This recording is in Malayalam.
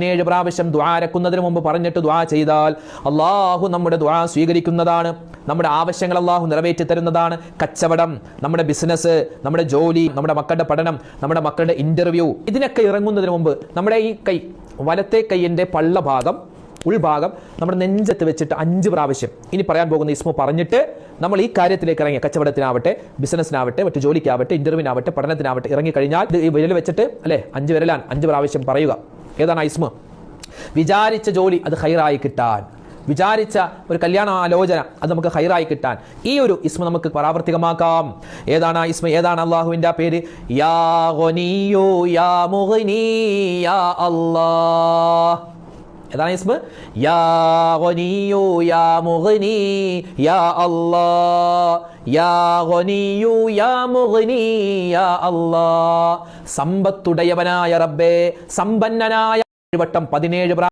17 പ്രാവശ്യം ദുആ അരക്കുന്നതിന് മുമ്പ് പറഞ്ഞിട്ട് ദുആ ചെയ്താൽ അള്ളാഹു നമ്മുടെ ദുആ സ്വീകരിക്കുന്നതാണ്. നമ്മുടെ ആവശ്യങ്ങൾ അള്ളാഹു നിറവേറ്റി തരുന്നതാണ്. കച്ചവടം, നമ്മുടെ ബിസിനസ്, നമ്മുടെ ജോലി, നമ്മുടെ മക്കളുടെ പഠനം, നമ്മുടെ മക്കളുടെ ഇന്റർവ്യൂ, ഇതിനൊക്കെ ഇറങ്ങുന്നതിന് മുമ്പ് നമ്മുടെ ഈ കൈ, വലത്തെ കൈയിൻ്റെ പള്ളഭാഗം, ഉൾഭാഗം നമ്മുടെ നെഞ്ചത്ത് വെച്ചിട്ട് 5 പ്രാവശ്യം ഇനി പറയാൻ പോകുന്ന ഇസ്മു പറഞ്ഞിട്ട് നമ്മൾ ഈ കാര്യത്തിലേക്ക് ഇറങ്ങി, കച്ചവടത്തിനാവട്ടെ, ബിസിനസ്സിനാവട്ടെ, മറ്റു ജോലിക്കാവട്ടെ, ഇന്റർവ്യൂവിനാവട്ടെ, പഠനത്തിനാവട്ടെ ഇറങ്ങിക്കഴിഞ്ഞാൽ ഈ വിരൽ വെച്ചിട്ട് അല്ലെ 5 വിരലാണ് 5 പ്രാവശ്യം പറയുക. ഏതാണ് ഇസ്മു? വിചാരിച്ച ജോലി അത് ഖൈറായി കിട്ടാൻ, വിചാരിച്ച ഒരു കല്യാണ ആലോചന അത് നമുക്ക് ഖൈറായി കിട്ടാൻ ഈ ഒരു ഇസ്മ നമുക്ക് പ്രാവർത്തികമാക്കാം. ഏതാണ് ആ ഇസ്മ? ഏതാണ് അള്ളാഹുവിൻ്റെ പേര്? യാ ഗനിയ്യു യാ മുഗ്നി യാ അല്ലാഹ്. ഏതാണ് ഇസ്മ? യാ ഗനിയ്യു യാ മുഗ്നി യാ അല്ലാഹ്, യാ ഗനിയ്യു യാ മുഗ്നി യാ അല്ലാഹ്. സമ്പത്തുടയവനായ റബ്ബേ, സമ്പന്നനായ വട്ടം 17